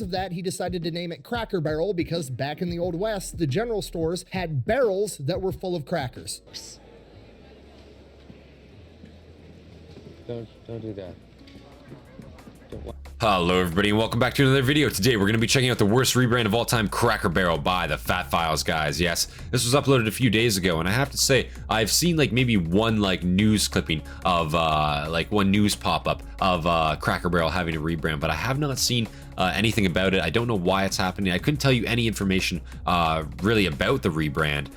of that, he decided to name it Cracker Barrel because back in the Old West, the general stores had barrels that were full of crackers. Don't do that. Hello everybody and welcome back to another video. Today we're going to be checking out the worst rebrand of all time, Cracker Barrel by the Fat Files guys. Yes, this was uploaded a few days ago and I have to say I've seen like maybe one like news clipping of like one news pop-up of Cracker Barrel having a rebrand, but I have not seen anything about it. I don't know why it's happening. I couldn't tell you any information really about the rebrand.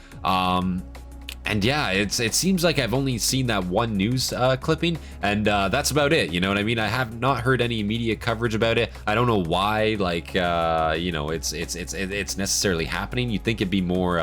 And yeah, it seems like I've only seen that one news clipping, and that's about it. You know what I mean? I have not heard any media coverage about it. I don't know why, like, you know, it's necessarily happening. You'd think it'd be more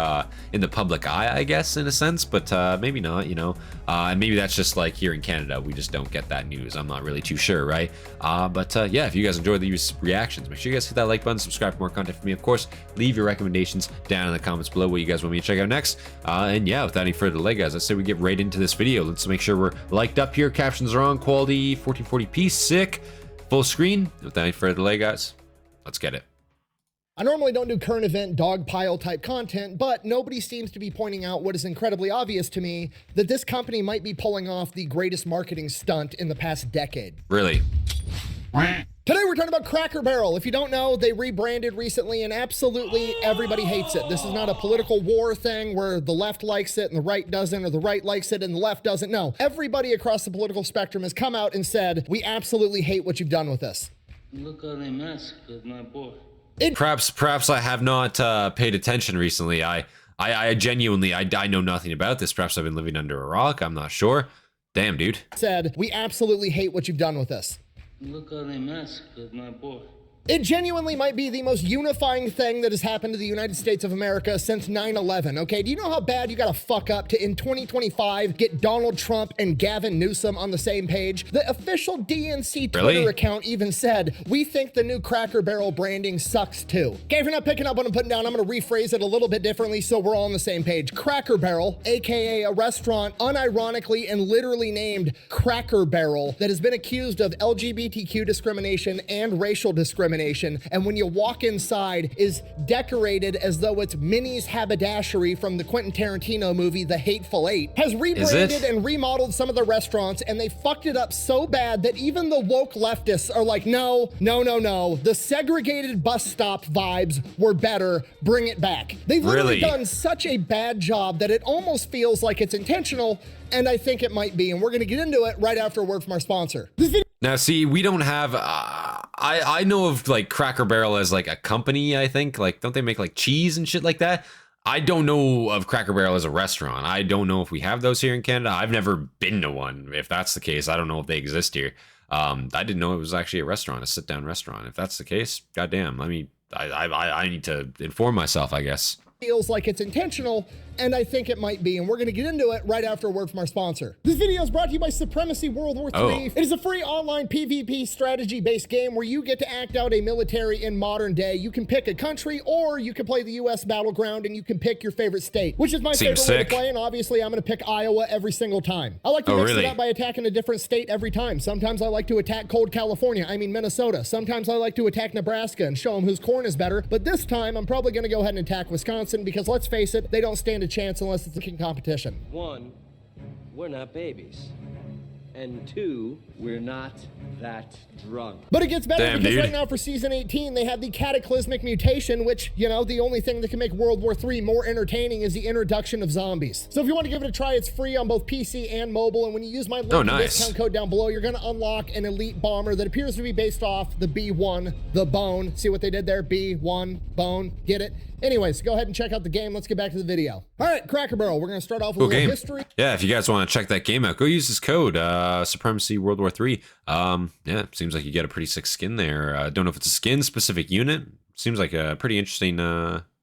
in the public eye, I guess, in a sense, but maybe not. You know, and maybe that's just like here in Canada, we just don't get that news. I'm not really too sure, right? But yeah, if you guys enjoyed these reactions, make sure you guys hit that like button, subscribe for more content from me. Of course, leave your recommendations down in the comments below what you guys want me to check out next. And yeah, without any further delay, guys, I say we get right into this video. Let's make sure we're liked up here. Captions are on, quality 1440p, sick, full screen. Without any further delay, guys, let's get it. I normally don't do current event dog pile type content, but nobody seems to be pointing out what is incredibly obvious to me, that this company might be pulling off the greatest marketing stunt in the past decade. Really? Today we're talking about Cracker Barrel. If you don't know, they rebranded recently and absolutely everybody hates it. This is not a political war thing where the left likes it and the right doesn't, or the right likes it and the left doesn't. No, everybody across the political spectrum has come out and said, we absolutely hate what you've done with this. Look how they massacred my boy. Perhaps I have not paid attention recently. I genuinely, I know nothing about this. Perhaps I've been living under a rock. I'm not sure. Damn, dude. Said, we absolutely hate what you've done with this. Look how they massacred my boy. It genuinely might be the most unifying thing that has happened to the United States of America since 9/11, okay? Do you know how bad you gotta fuck up to, in 2025, get Donald Trump and Gavin Newsom on the same page? The official DNC Twitter account even said, we think the new Cracker Barrel branding sucks too. Okay, if you're not picking up what I'm putting down, I'm gonna rephrase it a little bit differently so we're all on the same page. Cracker Barrel, AKA a restaurant unironically and literally named Cracker Barrel that has been accused of LGBTQ discrimination and racial discrimination, and when you walk inside is decorated as though it's Minnie's haberdashery from the Quentin Tarantino movie The Hateful Eight, has rebranded and remodeled some of the restaurants, and they fucked it up so bad that even the woke leftists are like, no, the segregated bus stop vibes were better, bring it back. They've literally done such a bad job that it almost feels like it's intentional, and I think it might be, and we're gonna get into it right after a word from our sponsor. This video now, see, we don't have, I know of like Cracker Barrel as like a company, I think. Like, don't they make like cheese and shit like that? I don't know of Cracker Barrel as a restaurant. I don't know if we have those here in Canada. I've never been to one. If that's the case, I don't know if they exist here. I didn't know it was actually a restaurant, a sit-down restaurant. If that's the case, goddamn, I mean, I need to inform myself, I guess. Feels like it's intentional, and I think it might be, and we're gonna get into it right after a word from our sponsor. This video is brought to you by Supremacy World War III. It is a free online PvP strategy-based game where you get to act out a military in modern day. You can pick a country, or you can play the US battleground, and you can pick your favorite state, which is my favorite way to play, and obviously I'm gonna pick Iowa every single time. I like to mix it up by attacking a different state every time. Sometimes I like to attack cold California, I mean Minnesota. Sometimes I like to attack Nebraska and show them whose corn is better, but this time I'm probably gonna go ahead and attack Wisconsin, because let's face it, they don't stand a chance unless it's a king competition. One, we're not babies. And two, we're not that drunk. But it gets better because right now for season 18, they have the cataclysmic mutation, which, you know, the only thing that can make World War III more entertaining is the introduction of zombies. So if you want to give it a try, it's free on both PC and mobile. And when you use my link discount code down below, you're going to unlock an elite bomber that appears to be based off the B1, the bone. See what they did there? B1, bone, get it? Anyways, go ahead and check out the game. Let's get back to the video. All right, Cracker Barrel, we're going to start off with a little history. Yeah, if you guys want to check that game out, go use this code, Supremacy World War III. Yeah, seems like you get a pretty sick skin there. Don't know if it's a skin specific unit. Seems like a pretty interesting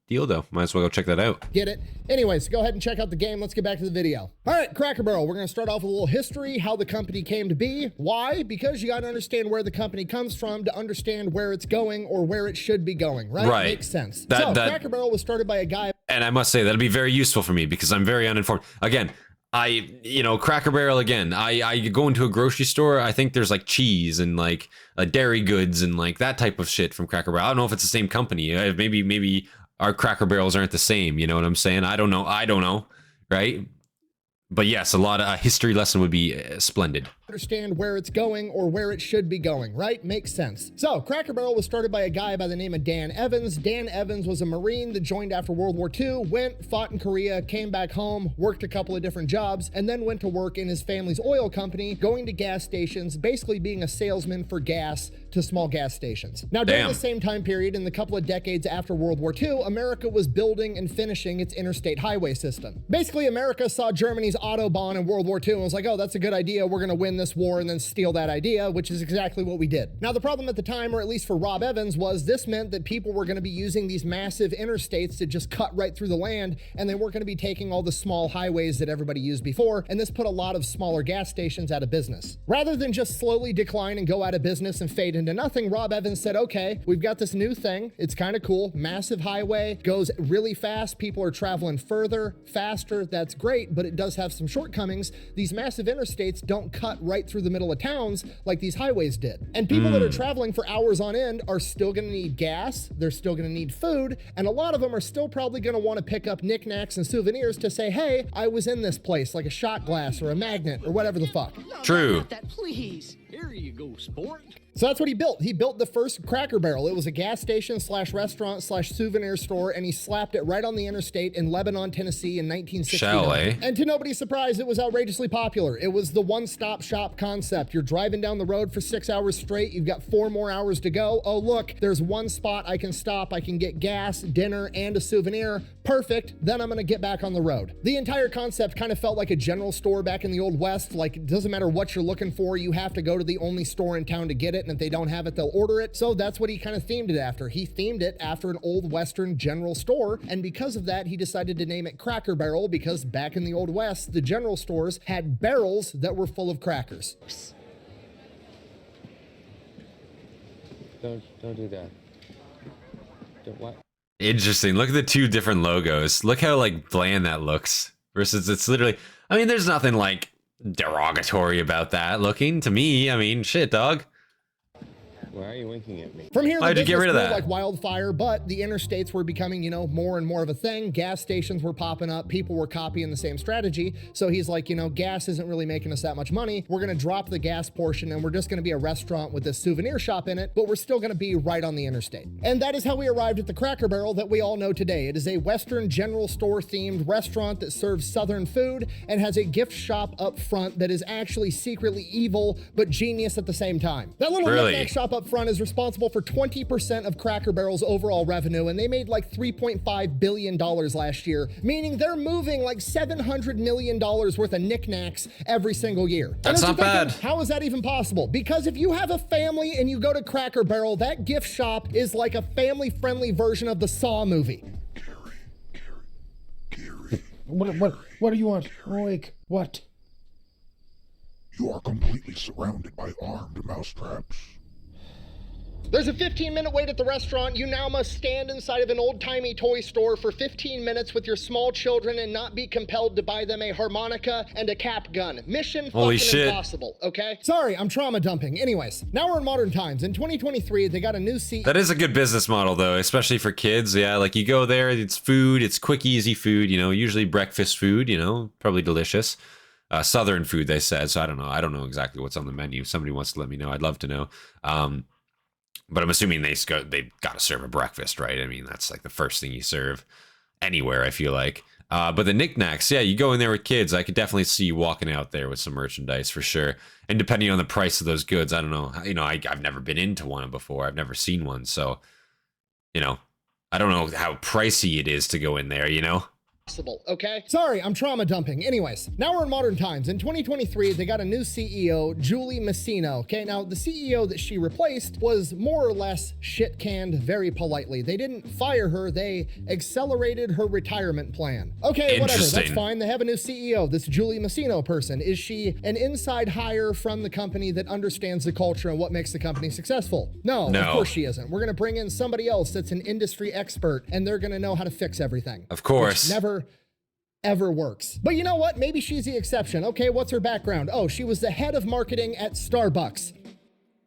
deal though. Might as well go check that out. Get it? Anyways, go ahead and check out the game. Let's get back to the video. All right, Cracker Barrel, we're going to start off with a little history, how the company came to be. Why? Because you got to understand where the company comes from to understand where it's going or where it should be going, right? Right. Makes sense. Cracker Barrel was started by a guy. And I must say, that'll be very useful for me because I'm very uninformed. Again, you know, Cracker Barrel again. I go into a grocery store. I think there's like cheese and like dairy goods and like that type of shit from Cracker Barrel. I don't know if it's the same company. Maybe our Cracker Barrels aren't the same. You know what I'm saying? I don't know. Right? But yes, a lot of a history lesson would be splendid. Understand where it's going or where it should be going, right? Makes sense. So Cracker Barrel was started by a guy by the name of Dan Evans. Dan Evans was a Marine that joined after World War II, went, fought in Korea, came back home, worked a couple of different jobs, and then went to work in his family's oil company, going to gas stations, basically being a salesman for gas to small gas stations. Now, during the same time period, in the couple of decades after World War II, America was building and finishing its interstate highway system. Basically, America saw Germany's Autobahn in World War II and was like, oh, that's a good idea. We're going to win this war and then steal that idea, which is exactly what we did. Now, the problem at the time, or at least for Rob Evans, was this meant that people were going to be using these massive interstates to just cut right through the land, and they weren't going to be taking all the small highways that everybody used before, and this put a lot of smaller gas stations out of business. Rather than just slowly decline and go out of business and fade into nothing, Rob Evans said, okay, we've got this new thing. It's kind of cool. Massive highway, goes really fast. People are traveling further, faster. That's great, but it does have some shortcomings. These massive interstates don't cut right through the middle of towns like these highways did. And people that are traveling for hours on end are still gonna need gas, they're still gonna need food, and a lot of them are still probably gonna wanna pick up knickknacks and souvenirs to say, hey, I was in this place, like a shot glass or a magnet or whatever the fuck. True. Not that, please. Here you go, sport. So that's what he built. He built the first Cracker Barrel. It was a gas station slash restaurant slash souvenir store, and he slapped it right on the interstate in Lebanon, Tennessee in 1969. And to nobody's surprise, it was outrageously popular. It was the one-stop shop concept. You're driving down the road for 6 hours straight. You've got 4 more hours to go. Oh, look, there's one spot I can stop. I can get gas, dinner, and a souvenir. Perfect. Then I'm going to get back on the road. The entire concept kind of felt like a general store back in the Old West. Like, it doesn't matter what you're looking for. You have to go to the only store in town to get it. And if they don't have it, they'll order it. So that's what he kind of themed it after. He themed it after an old Western general store. And because of that, he decided to name it Cracker Barrel, because back in the Old West, the general stores had barrels that were full of crackers. Don't do that. Don't what? Interesting. Look at the two different logos. Look how like bland that looks versus it's literally, I mean, there's nothing like derogatory about that looking to me. I mean, shit, dog. Why are you winking at me? From here, Why'd you get rid of that? Like wildfire, but the interstates were becoming, you know, more and more of a thing. Gas stations were popping up. People were copying the same strategy. So he's like, you know, gas isn't really making us that much money. We're going to drop the gas portion and we're just going to be a restaurant with this souvenir shop in it, but we're still going to be right on the interstate. And that is how we arrived at the Cracker Barrel that we all know today. It is a Western general store themed restaurant that serves Southern food and has a gift shop up front that is actually secretly evil, but genius at the same time. That little knickknack shop up front is responsible for 20% of Cracker Barrel's overall revenue, and they made like $3.5 billion last year, meaning they're moving like $700 million worth of knickknacks every single year. That's not bad. How is that even possible? Because if you have a family and you go to Cracker Barrel, that gift shop is like a family-friendly version of the Saw movie. Gary. What do you want? Awake. What? You are completely surrounded by armed mousetraps. There's a 15-minute wait at the restaurant. You now must stand inside of an old-timey toy store for 15 minutes with your small children and not be compelled to buy them a harmonica and a cap gun. Mission Holy fucking shit. impossible, okay? Sorry, I'm trauma dumping. Anyways, now we're in modern times. In 2023, they got a new CEO. That is a good business model though, especially for kids. Yeah, like you go there, it's food, it's quick, easy food, you know, usually breakfast food, you know, probably delicious. Southern food, they said, so I don't know. I don't know exactly what's on the menu. If somebody wants to let me know, I'd love to know. But I'm assuming they've got to serve a breakfast, right? I mean, that's like the first thing you serve anywhere, I feel like. But the knickknacks, yeah, you go in there with kids. I could definitely see you walking out there with some merchandise for sure. And depending on the price of those goods, I don't know. You know, I've never been into one before. I've never seen one. So, you know, I don't know how pricey it is to go in there, you know? Okay? Sorry, I'm trauma dumping. Anyways, now we're in modern times. In 2023, they got a new CEO, Julie Messino. Okay, now the CEO that she replaced was more or less shit-canned very politely. They didn't fire her, they accelerated her retirement plan. Okay, whatever, that's fine. They have a new CEO, this Julie Messino person. Is she an inside hire from the company that understands the culture and what makes the company successful? No, of course she isn't. We're gonna bring in somebody else that's an industry expert and they're gonna know how to fix everything. Of course. Which never ever works. But you know what? Maybe she's the exception. Okay, what's her background? Oh, she was the head of marketing at Starbucks.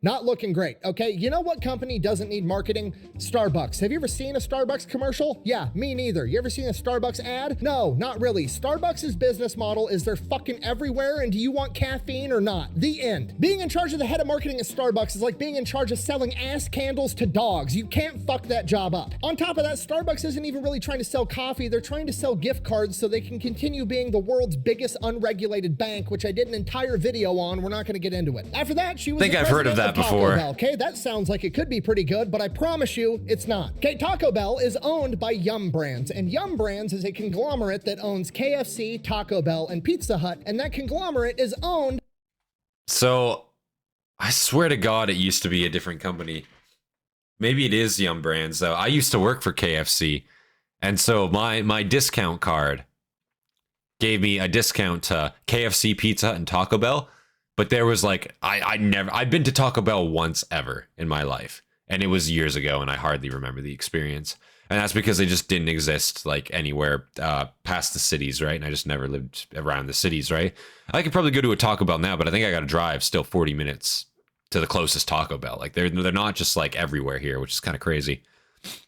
Not looking great, okay? You know what company doesn't need marketing? Starbucks. Have you ever seen a Starbucks commercial? Yeah, me neither. You ever seen a Starbucks ad? No, not really. Starbucks' business model is they're fucking everywhere, and do you want caffeine or not? The end. Being in charge of the head of marketing at Starbucks is like being in charge of selling ass candles to dogs. You can't fuck that job up. On top of that, Starbucks isn't even really trying to sell coffee. They're trying to sell gift cards so they can continue being the world's biggest unregulated bank, which I did an entire video on. We're not going to get into it. After that, she was I think I've heard of that before. Bell. Okay, that sounds like it could be pretty good, but I promise you it's not. Okay, Taco Bell is owned by Yum Brands, and Yum Brands is a conglomerate that owns KFC, Taco Bell, and Pizza Hut, and that conglomerate is owned. So, I swear to God, it used to be a different company. Maybe it is Yum Brands, though. I used to work for KFC, and so my discount card gave me a discount to KFC, Pizza Hut, and Taco Bell. But there was like, I've been to Taco Bell once ever in my life. And it was years ago and I hardly remember the experience. And that's because they just didn't exist like anywhere past the cities, right? And I just never lived around the cities, right? I could probably go to a Taco Bell now, but I think I got to drive still 40 minutes to the closest Taco Bell. Like they're not just like everywhere here, which is kind of crazy.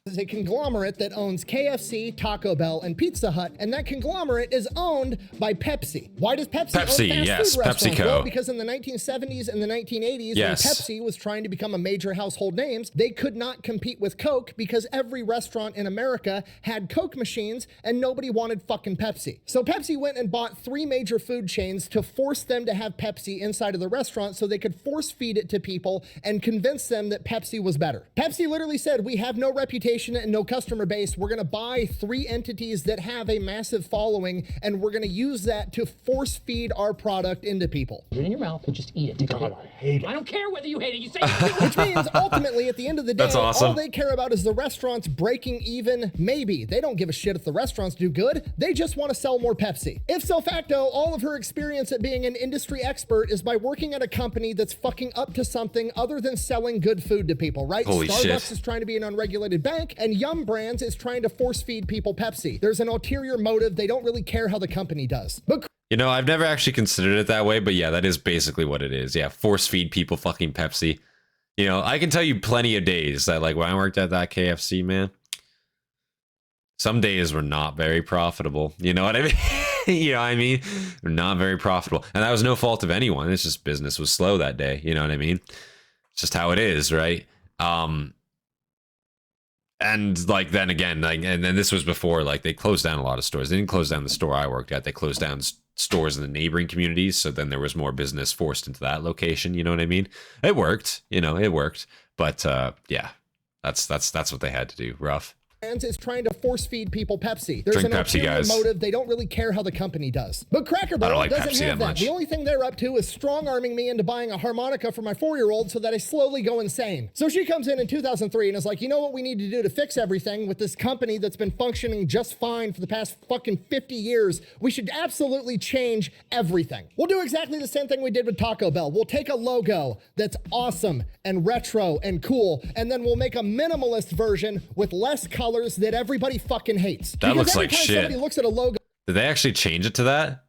Is a conglomerate that owns KFC, Taco Bell, and Pizza Hut, and that conglomerate is owned by Pepsi. Why does Pepsi own fast yes, food restaurants? PepsiCo. Well, because in the 1970s and the 1980s, yes, when Pepsi was trying to become a major household name, they could not compete with Coke because every restaurant in America had Coke machines and nobody wanted fucking Pepsi. So Pepsi went and bought 3 major food chains to force them to have Pepsi inside of the restaurant so they could force feed it to people and convince them that Pepsi was better. Pepsi literally said, we have no reputation and no customer base. We're going to buy 3 entities that have a massive following, and we're going to use that to force feed our product into people. Put it in your mouth and just eat it. God, I hate it. I don't care whether you hate it. You say Which means ultimately at the end of the day, That's awesome. all they care about is the restaurants breaking even, maybe. They don't give a shit if the restaurants do good. They just want to sell more Pepsi. If so facto, all of her experience at being an industry expert is by working at a company that's fucking up to something other than selling good food to people, right? Holy Starbucks shit. is trying to be an unregulated bank, and Yum Brands is trying to force feed people Pepsi. There's an ulterior motive. They don't really care how the company does. But you know, I've never actually considered it that way, but yeah, that is basically what it is. Yeah, force feed people fucking Pepsi. You know, I can tell you plenty of days that like when I worked at that KFC, man, some days were not very profitable. You know what I mean? You know what I mean? Not very profitable. And that was no fault of anyone. It's just business was slow that day. You know what I mean? It's just how it is, right? And like then again, like, and then this was before like they closed down a lot of stores. They didn't close down the store I worked at. They closed down stores in the neighboring communities. So then there was more business forced into that location. You know what I mean? It worked. You know, it worked. But yeah, that's what they had to do. Rough. is trying to force feed people Pepsi. There's Drink an Pepsi, ulterior guys. motive. They don't really care how the company does. But Cracker Barrel like doesn't Pepsi have that that. much. The only thing they're up to is strong-arming me into buying a harmonica for my 4-year-old so that I slowly go insane. So she comes in 2003 and is like, you know what we need to do to fix everything with this company that's been functioning just fine for the past fucking 50 years? We should absolutely change everything. We'll do exactly the same thing we did with Taco Bell. We'll take a logo that's awesome and retro and cool, and then we'll make a minimalist version with less colors that everybody fucking hates. That looks Because every like time shit. somebody looks at a logo, Did they actually change it to that?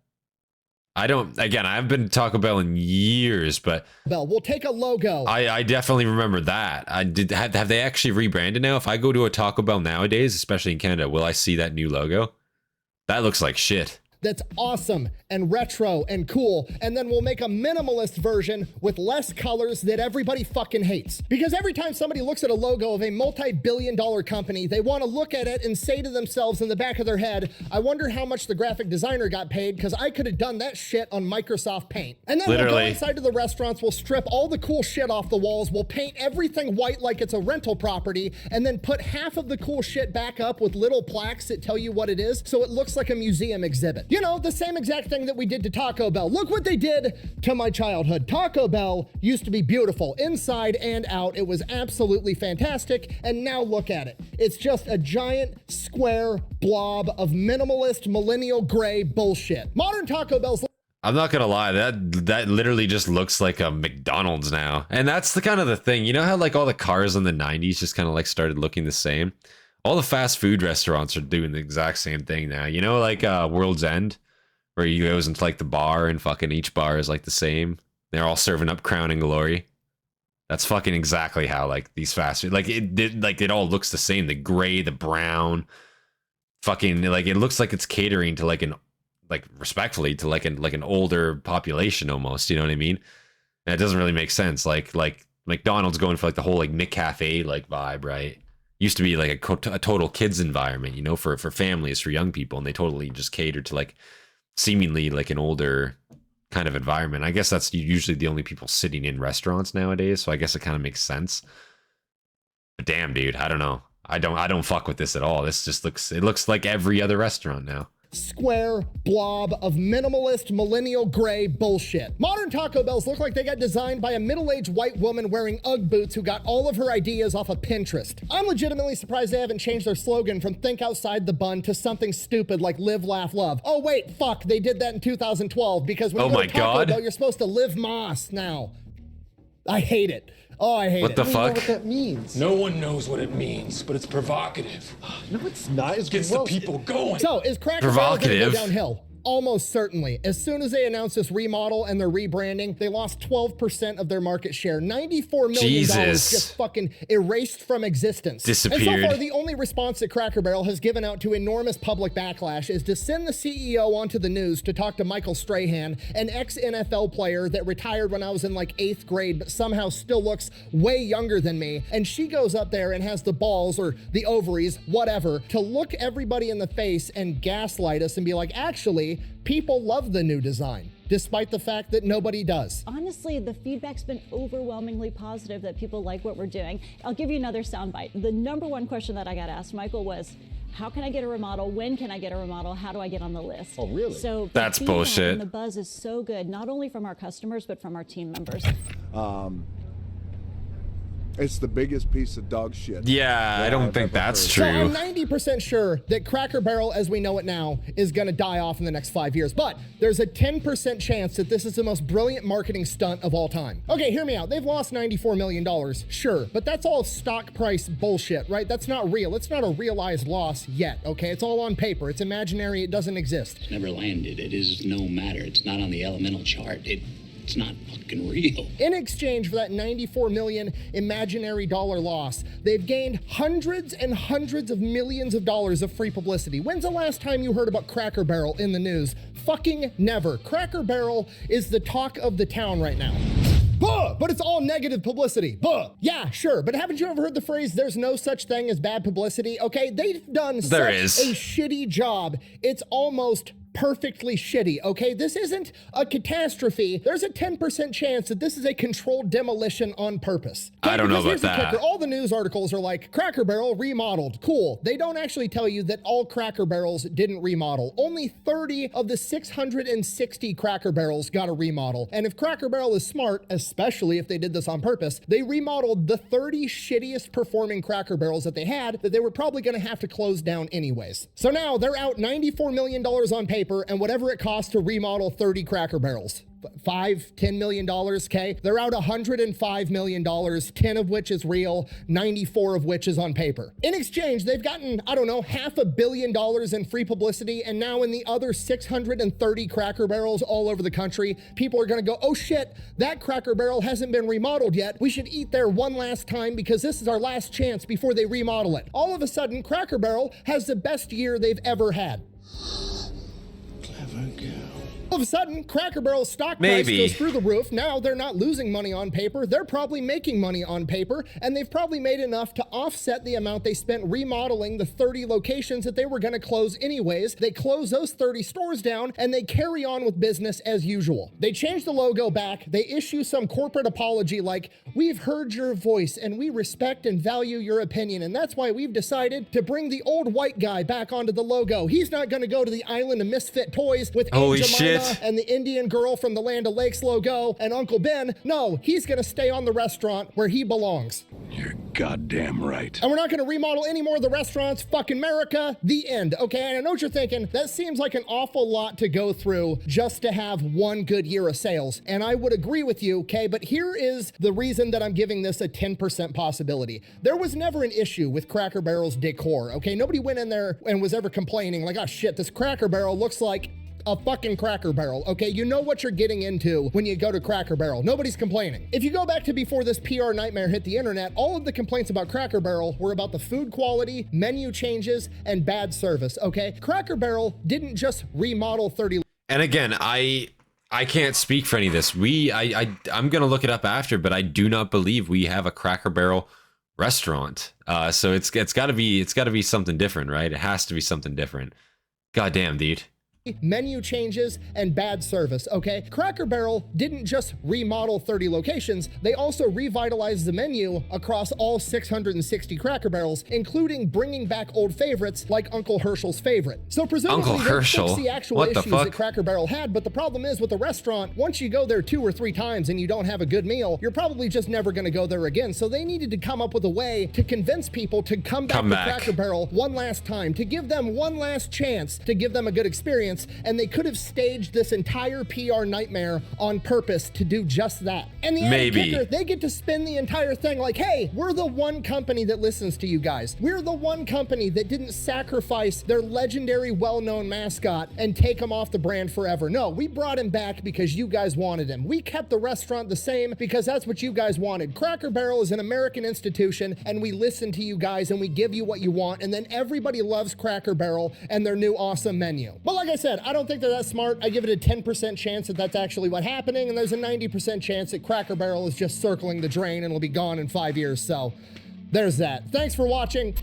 I don't, again, I haven't been to Taco Bell in years, but we'll take a logo. I definitely remember that. Have they actually rebranded now? If I go to a Taco Bell nowadays, especially in Canada, will I see that new logo? That looks like shit. That's awesome and retro and cool, and then we'll make a minimalist version with less colors that everybody fucking hates. Because every time somebody looks at a logo of a multi-billion-dollar company, they want to look at it and say to themselves in the back of their head, I wonder how much the graphic designer got paid because I could have done that shit on Microsoft Paint. And then we'll go Literally. inside to the restaurants, we'll strip all the cool shit off the walls, we'll paint everything white like it's a rental property, and then put half of the cool shit back up with little plaques that tell you what it is so it looks like a museum exhibit. You know, the same exact thing that we did to Taco Bell. Look what they did to my childhood. Taco Bell used to be beautiful inside and out. It was absolutely fantastic. And now look at it. It's just a giant square blob of minimalist millennial gray bullshit. Modern Taco Bell's I'm not gonna lie, that literally just looks like a McDonald's now. And that's the kind of the thing. You know how like all the cars in the 90s just kind of like started looking the same? All the fast food restaurants are doing the exact same thing now. You know, like World's End, where you goes into like the bar and fucking each bar is like the same. They're all serving up Crown and Glory. That's fucking exactly how like these fast food, like it all looks the same. The gray, the brown, fucking like it looks like it's catering to respectfully to like an older population almost. You know what I mean? And it doesn't really make sense. Like McDonald's going for like the whole like McCafe like vibe, right? Used to be like a total kids environment, you know, for families, for young people, and they totally just catered to like seemingly like an older kind of environment. I guess that's usually the only people sitting in restaurants nowadays, so I guess it kind of makes sense. But damn, dude, I don't know. I don't fuck with this at all. This just looks like every other restaurant now. Square blob of minimalist millennial gray bullshit. Modern Taco Bells look like they got designed by a middle-aged white woman wearing Ugg boots who got all of her ideas off of Pinterest. I'm legitimately surprised they haven't changed their slogan from think outside the bun to something stupid like live, laugh, love. Oh wait, fuck, they did that in 2012 because when you go to Taco Bell, you're supposed to live Moss now. I hate it. Oh, I hate it. What the fuck? What that means? No one knows what it means, but it's provocative. No, it's not. It gets the people going. So, is Cracker Barrel gonna go downhill? Almost certainly. As soon as they announced this remodel and their rebranding, they lost 12% of their market share. $94 million just fucking erased from existence. Disappeared. And so far, the only response that Cracker Barrel has given out to enormous public backlash is to send the CEO onto the news to talk to Michael Strahan, an ex-NFL player that retired when I was in like 8th grade, but somehow still looks way younger than me. And she goes up there and has the balls or the ovaries, whatever, to look everybody in the face and gaslight us and be like, actually, people love the new design, despite the fact that nobody does. Honestly, the feedback's been overwhelmingly positive that people like what we're doing. I'll give you another soundbite. The number one question that I got asked, Michael, was, how can I get a remodel? When can I get a remodel? How do I get on the list? Oh, really? So that's bullshit. And the buzz is so good, not only from our customers, but from our team members. It's the biggest piece of dog shit. Yeah, I don't think that's true. So I'm 90% sure that Cracker Barrel, as we know it now, is going to die off in the next 5 years. But there's a 10% chance that this is the most brilliant marketing stunt of all time. Okay, hear me out. They've lost $94 million, sure, but that's all stock price bullshit, right? That's not real. It's not a realized loss yet, okay? It's all on paper. It's imaginary. It doesn't exist. It's never landed. It is no matter. It's not on the elemental chart. It's not fucking real. In exchange for that $94 million imaginary dollar loss, they've gained hundreds and hundreds of millions of dollars of free publicity. When's the last time you heard about Cracker Barrel in the news? Fucking never. Cracker Barrel is the talk of the town right now. Buh! But it's all negative publicity. Buh! Yeah, sure. But haven't you ever heard the phrase, there's no such thing as bad publicity? Okay, they've done such a shitty job. It's almost perfectly shitty, okay? This isn't a catastrophe. There's a 10% chance that this is a controlled demolition on purpose. Okay? I don't know about that. All the news articles are like, Cracker Barrel remodeled. Cool. They don't actually tell you that all Cracker Barrels didn't remodel. Only 30 of the 660 Cracker Barrels got a remodel. And if Cracker Barrel is smart, especially if they did this on purpose, they remodeled the 30 shittiest performing Cracker Barrels that they had that they were probably gonna have to close down anyways. So now they're out $94 million on paper and whatever it costs to remodel 30 Cracker Barrels. $10 million, okay? They're out $105 million, 10 of which is real, 94 of which is on paper. In exchange, they've gotten, I don't know, $500 million in free publicity, and now in the other 630 Cracker Barrels all over the country, people are gonna go, oh shit, that Cracker Barrel hasn't been remodeled yet. We should eat there one last time because this is our last chance before they remodel it. All of a sudden, Cracker Barrel has the best year they've ever had. All of a sudden, Cracker Barrel's stock price goes through the roof. Now they're not losing money on paper. They're probably making money on paper, and they've probably made enough to offset the amount they spent remodeling the 30 locations that they were going to close anyways. They close those 30 stores down, and they carry on with business as usual. They change the logo back. They issue some corporate apology like, we've heard your voice, and we respect and value your opinion, and that's why we've decided to bring the old white guy back onto the logo. He's not going to go to the island of misfit toys with Aunt Jemima and the Indian girl from the Land of Lakes logo and Uncle Ben. No, he's gonna stay on the restaurant where he belongs. You're goddamn right. And we're not gonna remodel any more of the restaurants. Fucking America, the end. Okay, and I know what you're thinking. That seems like an awful lot to go through just to have one good year of sales. And I would agree with you, okay? But here is the reason that I'm giving this a 10% possibility. There was never an issue with Cracker Barrel's decor, okay? Nobody went in there and was ever complaining like, oh shit, this Cracker Barrel looks like a fucking Cracker Barrel, okay? You know what you're getting into when you go to Cracker Barrel. Nobody's complaining. If you go back to before this PR nightmare hit the internet, all of the complaints about Cracker Barrel were about the food quality, menu changes, and bad service, okay? Cracker Barrel didn't just remodel 30... And again, I can't speak for any of this. I'm gonna look it up after, but I do not believe we have a Cracker Barrel restaurant. So it's gotta be something different, right? It has to be something different. Goddamn, dude. Menu changes and bad service, okay? Cracker Barrel didn't just remodel 30 locations, they also revitalized the menu across all 660 Cracker Barrels, including bringing back old favorites like Uncle Herschel's favorite. So presumably Uncle they Herschel? fixed the actual What the issues fuck? that Cracker Barrel had, but the problem is with the restaurant, once you go there 2 or 3 times and you don't have a good meal, you're probably just never gonna go there again. So they needed to come up with a way to convince people to come back to Cracker Barrel one last time, to give them one last chance, to give them a good experience. And they could have staged this entire PR nightmare on purpose to do just that. And the added kicker, they get to spin the entire thing like, hey, we're the one company that listens to you guys. We're the one company that didn't sacrifice their legendary, well-known mascot and take him off the brand forever. No, we brought him back because you guys wanted him. We kept the restaurant the same because that's what you guys wanted. Cracker Barrel is an American institution, and we listen to you guys and we give you what you want, and then everybody loves Cracker Barrel and their new awesome menu. But like I said, I don't think they're that smart. I give it a 10% chance that that's actually what's happening, and there's a 90% chance that Cracker Barrel is just circling the drain and will be gone in 5 years. So there's that. Thanks for watching.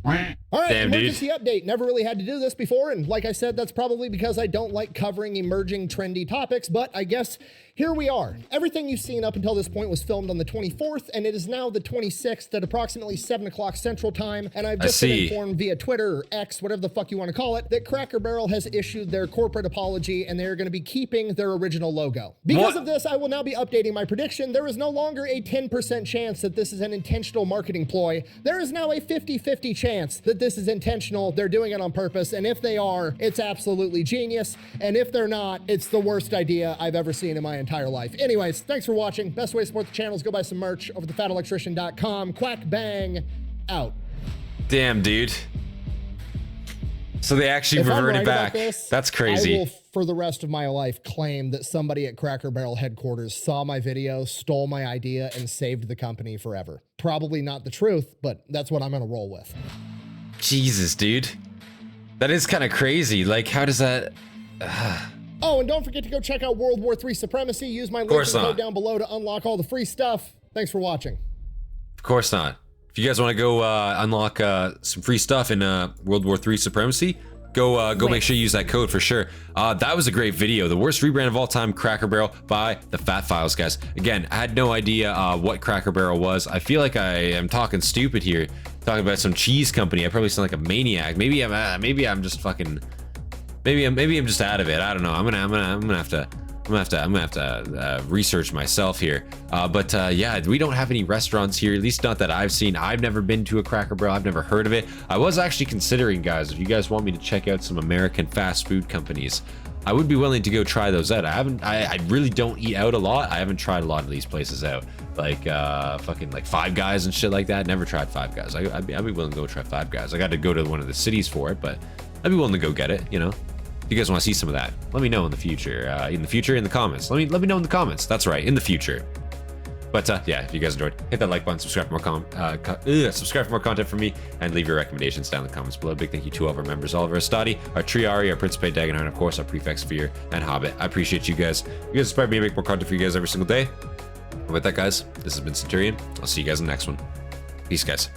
All right, emergency update. Never really had to do this before, and like I said, that's probably because I don't like covering emerging trendy topics, but I guess here we are. Everything you've seen up until this point was filmed on the 24th, and it is now the 26th at approximately 7 o'clock Central Time, and I've just been informed via Twitter or X, whatever the fuck you want to call it, that Cracker Barrel has issued their corporate apology, and they're going to be keeping their original logo. Because of this, I will now be updating my prediction. There is no longer a 10% chance that this is an intentional marketing ploy. There is now a 50-50 chance that this is intentional. They're doing it on purpose, and if they are, it's absolutely genius, and if they're not, it's the worst idea I've ever seen in my entire life. Anyways, thanks for watching. Best way to support the channel is go buy some merch over at thefatelectrician.com. Quack bang, out. Damn, dude. So they actually reverted back. That's crazy. I will, for the rest of my life, claim that somebody at Cracker Barrel headquarters saw my video, stole my idea, and saved the company forever. Probably not the truth, but that's what I'm gonna roll with. Jesus, dude. That is kind of crazy. Like, how does that... Oh, and don't forget to go check out World War III Supremacy. Use my link and code down below to unlock all the free stuff. Thanks for watching. Of course not. If you guys want to go unlock some free stuff in World War III Supremacy, go make sure you use that code for sure. That was a great video. The worst rebrand of all time, Cracker Barrel by the Fat Files, guys. Again, I had no idea what Cracker Barrel was. I feel like I am talking stupid here, talking about some cheese company. I probably sound like a maniac. Maybe I'm just fucking. Maybe I'm just out of it. I don't know. I'm gonna have to research myself here. But yeah, we don't have any restaurants here, at least not that I've seen. I've never been to a Cracker Barrel. I've never heard of it. I was actually considering, guys, if you guys want me to check out some American fast food companies, I would be willing to go try those out. I really don't eat out a lot. I haven't tried a lot of these places out, like fucking like Five Guys and shit like that. Never tried Five Guys. I'd be willing to go try Five Guys. I got to go to one of the cities for it, but I'd be willing to go get it, you know. If you guys want to see some of that, let me know in the future. In the comments. Let me know in the comments. That's right, in the future. But yeah, if you guys enjoyed, hit that like button, subscribe for more subscribe for more content from me, and leave your recommendations down in the comments below. Big thank you to all of our members, all of our Hastati, our Triarii, our Principe, Dagenhart, and of course our Praefectus and Hobbit. I appreciate you guys. You guys inspire me to make more content for you guys every single day. And with that, guys, this has been Centurion. I'll see you guys in the next one. Peace, guys.